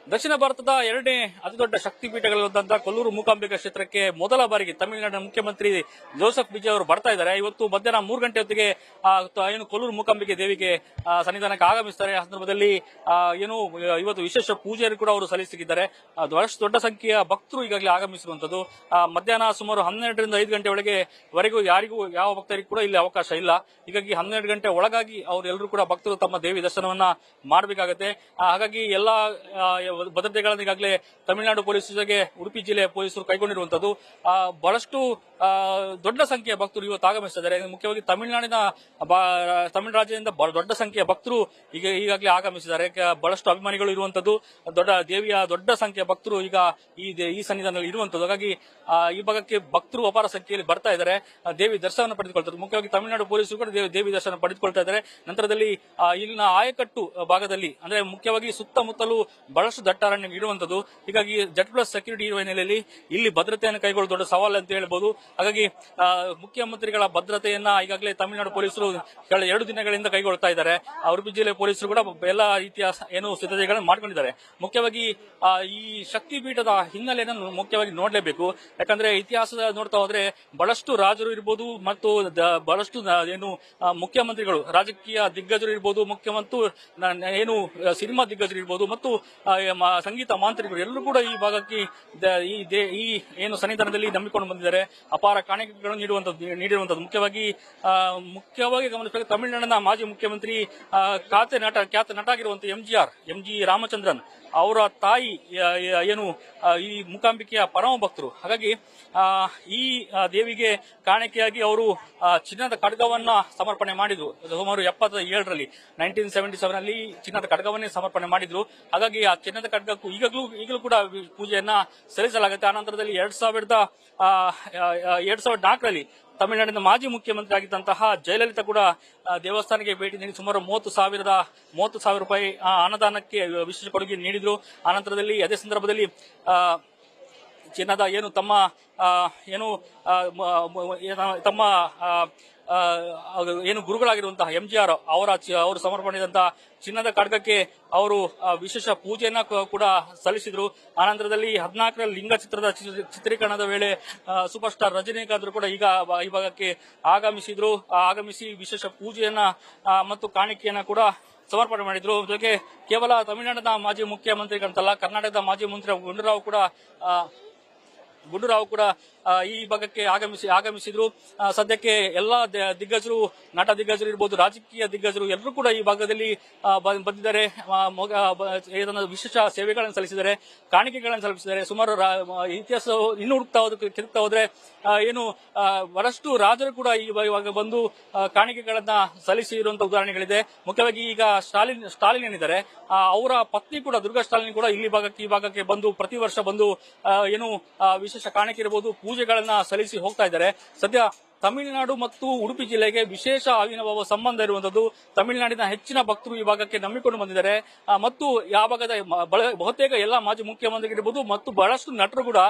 ದಕ್ಷಿಣ ಭಾರತದ ಎರಡನೇ ಅತಿದೊಡ್ಡ ಶಕ್ತಿಪೀಠಗಳಾದಂತಹ ಕೊಲ್ಲೂರು ಮೂಕಾಂಬಿಕಾ ಕ್ಷೇತ್ರಕ್ಕೆ ಮೊದಲ ಬಾರಿಗೆ ತಮಿಳುನಾಡಿನ ಮುಖ್ಯಮಂತ್ರಿ ಜೋಸೆಫ್ ವಿಜಯ್ ಅವರು ಬರ್ತಾ ಇದ್ದಾರೆ. ಇವತ್ತು ಮಧ್ಯಾಹ್ನ 3 ಗಂಟೆ ಹೊತ್ತಿಗೆ ಏನು ಕೊಲ್ಲೂರು ಮೂಕಾಂಬಿಕೆ ದೇವಿಗೆ ಸನ್ನಿಧಾನಕ್ಕೆ ಆಗಮಿಸ್ತಾರೆ. ಆ ಸಂದರ್ಭದಲ್ಲಿ ಇವತ್ತು ವಿಶೇಷ ಪೂಜೆಯನ್ನು ಕೂಡ ಅವರು ಸಲ್ಲಿಸಿದ್ದಾರೆ. ಬಹಳಷ್ಟು ದೊಡ್ಡ ಸಂಖ್ಯೆಯ ಭಕ್ತರು ಈಗಾಗಲೇ ಆಗಮಿಸಿರುವಂತದ್ದು. ಮಧ್ಯಾಹ್ನ ಸುಮಾರು 12ರಿಂದ 5 ಗಂಟೆ ವರೆಗೂ ಯಾರಿಗೂ ಯಾವ ಭಕ್ತರಿಗೂ ಕೂಡ ಇಲ್ಲಿ ಅವಕಾಶ ಇಲ್ಲ. ಹೀಗಾಗಿ 12 ಗಂಟೆ ಒಳಗಾಗಿ ಅವರೆಲ್ಲರೂ ಕೂಡ ಭಕ್ತರು ತಮ್ಮ ದೇವಿ ದರ್ಶನವನ್ನ ಮಾಡಬೇಕಾಗುತ್ತೆ. ಹಾಗಾಗಿ ಎಲ್ಲಾ ಭದ್ರತೆಗಳನ್ನು ಈಗಾಗಲೇ ತಮಿಳುನಾಡು ಪೊಲೀಸ್ ಜೊತೆಗೆ ಉಡುಪಿ ಜಿಲ್ಲೆ ಪೊಲೀಸರು ಕೈಗೊಂಡಿರುವಂತದ್ದು. ಬಹಳಷ್ಟು ದೊಡ್ಡ ಸಂಖ್ಯೆಯ ಭಕ್ತರು ಇವತ್ತು ಆಗಮಿಸಿದ್ದಾರೆ. ಮುಖ್ಯವಾಗಿ ತಮಿಳು ರಾಜ್ಯದಿಂದ ದೊಡ್ಡ ಸಂಖ್ಯೆಯ ಭಕ್ತರು ಈಗಾಗಲೇ ಆಗಮಿಸಿದ್ದಾರೆ. ಬಹಳಷ್ಟು ಅಭಿಮಾನಿಗಳು ಇರುವಂತದ್ದು, ದೇವಿಯ ದೊಡ್ಡ ಸಂಖ್ಯೆಯ ಭಕ್ತರು ಈಗ ಈ ಸನ್ನಿಧಾನದಲ್ಲಿ ಇರುವಂತದ್ದು. ಹಾಗಾಗಿ ಈ ಭಾಗಕ್ಕೆ ಭಕ್ತರು ಅಪಾರ ಸಂಖ್ಯೆಯಲ್ಲಿ ಬರ್ತಾ ಇದ್ದಾರೆ, ದೇವಿ ದರ್ಶನ ಪಡೆದುಕೊಳ್ತಾರೆ. ಮುಖ್ಯವಾಗಿ ತಮಿಳುನಾಡು ಪೊಲೀಸರು ಕೂಡ ದೇವಿ ದರ್ಶನ ಪಡೆದುಕೊಳ್ತಾ ಇದ್ದಾರೆ. ನಂತರದಲ್ಲಿ ಇಲ್ಲಿನ ಆಯಕಟ್ಟು ಭಾಗದಲ್ಲಿ ಅಂದ್ರೆ ಮುಖ್ಯವಾಗಿ ಸುತ್ತಮುತ್ತಲೂ ಬಹಳಷ್ಟು ದಟ್ಟಾರಣ್ಯ ಇರುವಂತದ್ದು. ಹೀಗಾಗಿ Z+ ಸೆಕ್ಯೂರಿಟಿ ಇರುವ ಹಿನ್ನೆಲೆಯಲ್ಲಿ ಇಲ್ಲಿ ಭದ್ರತೆಯನ್ನು ಕೈಗೊಳ್ಳುವ ದೊಡ್ಡ ಸವಾಲು ಅಂತ ಹೇಳ್ಬಹುದು. ಹಾಗಾಗಿ ಮುಖ್ಯಮಂತ್ರಿಗಳ ಭದ್ರತೆಯನ್ನ ಈಗಾಗಲೇ ತಮಿಳುನಾಡು ಪೊಲೀಸರು ಕಳೆದ 2 ದಿನಗಳಿಂದ ಕೈಗೊಳ್ತಾ ಇದ್ದಾರೆ. ಉಡುಪಿ ಜಿಲ್ಲೆ ಪೊಲೀಸರು ಕೂಡ ಎಲ್ಲಾ ರೀತಿಯ ಸಿದ್ಧತೆಗಳನ್ನು ಮಾಡ್ಕೊಂಡಿದ್ದಾರೆ. ಮುಖ್ಯವಾಗಿ ಈ ಶಕ್ತಿಪೀಠದ ಹಿನ್ನೆಲೆಯನ್ನು ಮುಖ್ಯವಾಗಿ ನೋಡಲೇಬೇಕು. ಯಾಕಂದ್ರೆ ಇತಿಹಾಸದ ನೋಡ್ತಾ ಹೋದ್ರೆ ಬಹಳಷ್ಟು ರಾಜರು ಇರ್ಬೋದು ಮತ್ತು ಬಹಳಷ್ಟು ಮುಖ್ಯಮಂತ್ರಿಗಳು, ರಾಜಕೀಯ ದಿಗ್ಗಜರು ಇರ್ಬೋದು, ಸಿನಿಮಾ ದಿಗ್ಗಜರು ಇರ್ಬೋದು ಮತ್ತು ಸಂಗೀತ ಮಾಂತ್ರಿಕರು ಎಲ್ಲರೂ ಕೂಡ ಈ ಭಾಗಕ್ಕೆ ಈ ಸನ್ನಿಧಾನದಲ್ಲಿ ನಂಬಿಕೊಂಡು ಬಂದಿದ್ದಾರೆ. ಅಪಾರ ಕಾಣಿಕೆಗಳನ್ನು ನೀಡಿರುವಂತದ್ದು. ಮುಖ್ಯವಾಗಿ ಗಮನಿಸಬೇಕು, ತಮಿಳುನಾಡಿನ ಮಾಜಿ ಮುಖ್ಯಮಂತ್ರಿ ಖ್ಯಾತ ನಟ ಆಗಿರುವಂತಹ ಎಂ ಜಿ ರಾಮಚಂದ್ರನ್ ಅವರ ತಾಯಿ ಈ ಮೂಕಾಂಬಿಕೆಯ ಪರಮ ಭಕ್ತರು. ಹಾಗಾಗಿ ಈ ದೇವಿಗೆ ಕಾಣಿಕೆಯಾಗಿ ಅವರು ಚಿನ್ನದ ಖಡ್ಗವನ್ನ ಸಮರ್ಪಣೆ ಮಾಡಿದ್ರು. ಸುಮಾರು 77ರಲ್ಲಿ 1977 ನಲ್ಲಿ ಚಿನ್ನದ ಖಡ್ಗವನ್ನೇ ಸಮರ್ಪಣೆ ಮಾಡಿದ್ರು. ಹಾಗಾಗಿ ಆ ಚಿನ್ನದ ಖಡ್ಗಕ್ಕೂ ಈಗಲೂ ಕೂಡ ಪೂಜೆಯನ್ನ ಸಲ್ಲಿಸಲಾಗುತ್ತೆ. ಆನಂತರದಲ್ಲಿ 2004ರಲ್ಲಿ ತಮಿಳುನಾಡಿನ ಮಾಜಿ ಮುಖ್ಯಮಂತ್ರಿ ಆಗಿದ್ದಂತಹ ಜಯಲಲಿತಾ ಕೂಡ ದೇವಸ್ಥಾನಕ್ಕೆ ಭೇಟಿ ನೀಡಿ ಸುಮಾರು 30,000 ರೂಪಾಯಿ ಅನುದಾನಕ್ಕೆ ವಿಶೇಷ ಕೊಡುಗೆ ನೀಡಿದ್ರು. ಆನಂತರದಲ್ಲಿ ಅದೇ ಸಂದರ್ಭದಲ್ಲಿ ಚಿನ್ನದ ಗುರುಗಳಾಗಿರುವಂತಹ MGR ಅವರು ಸಮರ್ಪಣೆಯಾದಂತಹ ಚಿನ್ನದ ಖಡ್ಗಕ್ಕೆ ಅವರು ವಿಶೇಷ ಪೂಜೆಯನ್ನ ಕೂಡ ಸಲ್ಲಿಸಿದ್ರು. ಆನಂತರದಲ್ಲಿ 14ರ ಲಿಂಗ ಚಿತ್ರದ ಚಿತ್ರೀಕರಣದ ವೇಳೆ ಸೂಪರ್ ಸ್ಟಾರ್ ರಜನಿಕಾಂತ್ ಕೂಡ ಈಗ ಈ ಭಾಗಕ್ಕೆ ಆಗಮಿಸಿ ವಿಶೇಷ ಪೂಜೆಯನ್ನ ಮತ್ತು ಕಾಣಿಕೆಯನ್ನ ಕೂಡ ಸಮರ್ಪಣೆ ಮಾಡಿದ್ರು. ಜೊತೆಗೆ ಕೇವಲ ತಮಿಳುನಾಡಿನ ಮಾಜಿ ಮುಖ್ಯಮಂತ್ರಿಗಳಂತಲ್ಲ, ಕರ್ನಾಟಕದ ಮಾಜಿ ಮಂತ್ರಿ ಗುಂಡೂರಾವ್ ಕೂಡ ಈ ಭಾಗಕ್ಕೆ ಆಗಮಿಸಿದ್ರು. ಸದ್ಯಕ್ಕೆ ಎಲ್ಲಾ ದಿಗ್ಗಜರು, ನಟ ದಿಗ್ಗಜರು ಇರ್ಬೋದು, ರಾಜಕೀಯ ದಿಗ್ಗಜರು ಎಲ್ಲರೂ ಕೂಡ ಈ ಭಾಗದಲ್ಲಿ ಬಂದಿದ್ದಾರೆ. ವಿಶೇಷ ಸೇವೆಗಳನ್ನು ಸಲ್ಲಿಸಿದ್ದಾರೆ, ಕಾಣಿಕೆಗಳನ್ನು ಸಲ್ಲಿಸಿದ್ದಾರೆ. ಸುಮಾರು ಇತಿಹಾಸ ಇನ್ನೂ ತಿರುಗ್ತಾ ಹೋದ್ರೆ ಬಹಳಷ್ಟು ರಾಜರು ಕೂಡ ಇವಾಗ ಬಂದು ಕಾಣಿಕೆಗಳನ್ನ ಸಲ್ಲಿಸಿ ಇರುವಂತಹ ಉದಾಹರಣೆಗಳಿದೆ. ಮುಖ್ಯವಾಗಿ ಈಗ ಸ್ಟಾಲಿನ್ ಏನಿದ್ದಾರೆ, ಅವರ ಪತ್ನಿ ಕೂಡ ದುರ್ಗಾ ಸ್ಟಾಲಿನ್ ಕೂಡ ಈ ಭಾಗಕ್ಕೆ ಬಂದು ಪ್ರತಿ ವರ್ಷ ಬಂದು ವಿಶೇಷ ಕಾಣಿಕೆ ಇರಬಹುದು, ಪೂಜೆಗಳನ್ನ ಸಲ್ಲಿಸಿ ಹೋಗ್ತಾ ಇದ್ದಾರೆ. ಸದ್ಯ ತಮಿಳುನಾಡು ಮತ್ತು ಉಡುಪಿ ಜಿಲ್ಲೆಗೆ ವಿಶೇಷ ಅವಿನಾಭಾವ ಸಂಬಂಧ ಇರುವಂತದ್ದು. ತಮಿಳುನಾಡಿನ ಹೆಚ್ಚಿನ ಭಕ್ತರು ಈ ಭಾಗಕ್ಕೆ ನಂಬಿಕೊಂಡು ಬಂದಿದ್ದಾರೆ ಮತ್ತು ಆ ಭಾಗದ ಬಹುತೇಕ ಎಲ್ಲ ಮಾಜಿ ಮುಖ್ಯಮಂತ್ರಿಗಳಿರ್ಬೋದು ಮತ್ತು ಬಹಳಷ್ಟು ನಟರು ಕೂಡ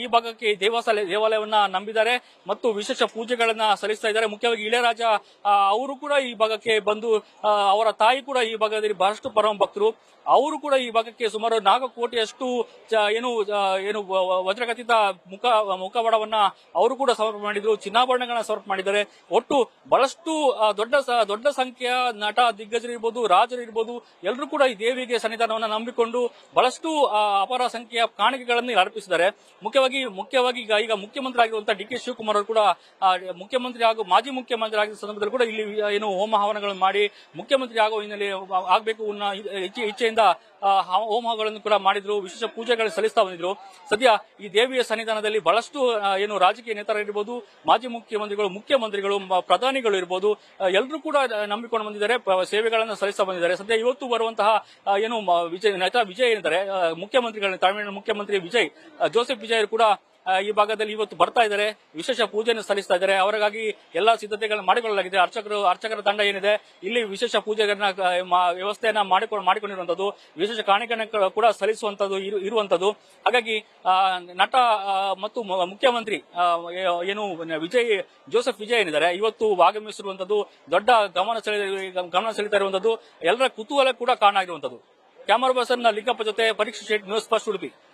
ಈ ಭಾಗಕ್ಕೆ ದೇವಾಲಯವನ್ನ ನಂಬಿದ್ದಾರೆ ಮತ್ತು ವಿಶೇಷ ಪೂಜೆಗಳನ್ನ ಸಲ್ಲಿಸ್ತಾ ಇದ್ದಾರೆ. ಮುಖ್ಯವಾಗಿ ಇಳೆಯರಾಜ ಅವರು ಕೂಡ ಈ ಭಾಗಕ್ಕೆ ಬಂದು, ಅವರ ತಾಯಿ ಕೂಡ ಈ ಭಾಗದಲ್ಲಿ ಬಹಳಷ್ಟು ಪರಮ ಭಕ್ತರು. ಅವರು ಕೂಡ ಈ ಭಾಗಕ್ಕೆ ಸುಮಾರು 4 ಕೋಟಿಯಷ್ಟು ವಜ್ರಖಚಿತ ಮುಖವಾಡವನ್ನ ಅವರು ಕೂಡ ಸಮರ್ಪಣೆ ಮಾಡಿದ್ರು, ಚಿನ್ನಾಭರಣಗಳನ್ನ ಸಮರ್ಪಣೆ ಮಾಡಿದ್ದಾರೆ. ಒಟ್ಟು ಬಹಳಷ್ಟು ದೊಡ್ಡ ಸಂಖ್ಯೆಯ ನಟ ದಿಗ್ಗಜರು ಇರ್ಬೋದು, ರಾಜರು ಇರ್ಬೋದು, ಎಲ್ಲರೂ ಕೂಡ ಈ ದೇವಿಗೆ ಸನ್ನಿಧಾನವನ್ನ ನಂಬಿಕೊಂಡು ಬಹಳಷ್ಟು ಅಪಾರ ಸಂಖ್ಯೆಯ ಕಾಣಿಕೆಗಳನ್ನು ಅರ್ಪಿಸಿದ್ದಾರೆ. ಮುಖ್ಯವಾಗಿ ಈಗ ಮುಖ್ಯಮಂತ್ರಿ ಆಗಿರುವಂತಹ DK ಶಿವಕುಮಾರ್ ಅವರು ಕೂಡ ಮುಖ್ಯಮಂತ್ರಿ ಹಾಗೂ ಮಾಜಿ ಮುಖ್ಯಮಂತ್ರಿ ಆಗಿದ್ದ ಸಂದರ್ಭದಲ್ಲಿ ಕೂಡ ಇಲ್ಲಿ ಹೋಮ ಹವನಗಳನ್ನು ಮಾಡಿ ಮುಖ್ಯಮಂತ್ರಿ ಆಗೋ ಹಿನ್ನೆಲೆ ಆಗಬೇಕು ಇಚ್ಛೆಯಿಂದ ಹೋಮಗಳನ್ನು ಕೂಡ ಮಾಡಿದ್ರು, ವಿಶೇಷ ಪೂಜೆಗಳನ್ನು ಸಲ್ಲಿಸ್ತಾ ಬಂದಿದ್ರು. ಸದ್ಯ ಈ ದೇವಿಯ ಸನ್ನಿಧಾನದಲ್ಲಿ ಬಹಳಷ್ಟು ರಾಜಕೀಯ ನೇತಾರರಿರ್ಬೋದು, ಮಾಜಿ ಮುಖ್ಯಮಂತ್ರಿಗಳು, ಪ್ರಧಾನಿಗಳು ಇರ್ಬೋದು, ಎಲ್ಲರೂ ಕೂಡ ನಂಬಿಕೊಂಡು ಬಂದಿದ್ದಾರೆ, ಸೇವೆಗಳನ್ನು ಸಲ್ಲಿಸ್ತಾ ಬಂದಿದ್ದಾರೆ. ಸದ್ಯ ಇವತ್ತು ಬರುವಂತಹ ವಿಜಯ್ ಏನಿದ್ದಾರೆ ತಮಿಳುನಾಡು ಮುಖ್ಯಮಂತ್ರಿ ಜೋಸೆಫ್ ವಿಜಯ್ ಕೂಡ ಈ ಭಾಗದಲ್ಲಿ ಇವತ್ತು ಬರ್ತಾ ಇದ್ದಾರೆ, ವಿಶೇಷ ಪೂಜೆಯನ್ನು ಸಲ್ಲಿಸ್ತಾ ಇದ್ದಾರೆ. ಅವರಿಗಾಗಿ ಎಲ್ಲಾ ಸಿದ್ಧತೆಗಳನ್ನು ಮಾಡಿಕೊಳ್ಳಲಾಗಿದೆ. ಅರ್ಚಕರ ತಂಡ ಏನಿದೆ ಇಲ್ಲಿ ವಿಶೇಷ ಪೂಜೆಗಳನ್ನ ವ್ಯವಸ್ಥೆಯನ್ನ ಮಾಡಿಕೊಂಡಿರುವಂತದ್ದು, ವಿಶೇಷ ಕಾಣಿಕೆಯನ್ನು ಕೂಡ ಸಲ್ಲಿಸುವಂತದ್ದು ಇರುವಂತದ್ದು. ಹಾಗಾಗಿ ನಟ ಮತ್ತು ಮುಖ್ಯಮಂತ್ರಿ ಜೋಸೆಫ್ ವಿಜಯ್ ಏನಿದ್ದಾರೆ ಇವತ್ತು ಆಗಮಿಸಿರುವಂತದ್ದು ದೊಡ್ಡ ಗಮನ ಸೆಳೀತಾ ಇರುವಂತದ್ದು, ಎಲ್ಲರ ಕುತೂಹಲ ಕೂಡ ಕಾರಣ ಆಗಿರುವಂತದ್ದು. ಕ್ಯಾಮರಾ ಪರ್ಸನ್ ಲಿಂಗಪ್ಪ ಜೊತೆ ಪರೀಕ್ಷಾ ಶೆಟ್ಟಿ, ನ್ಯೂಸ್ ಫಸ್ಟ್ ಉಡುಪಿ.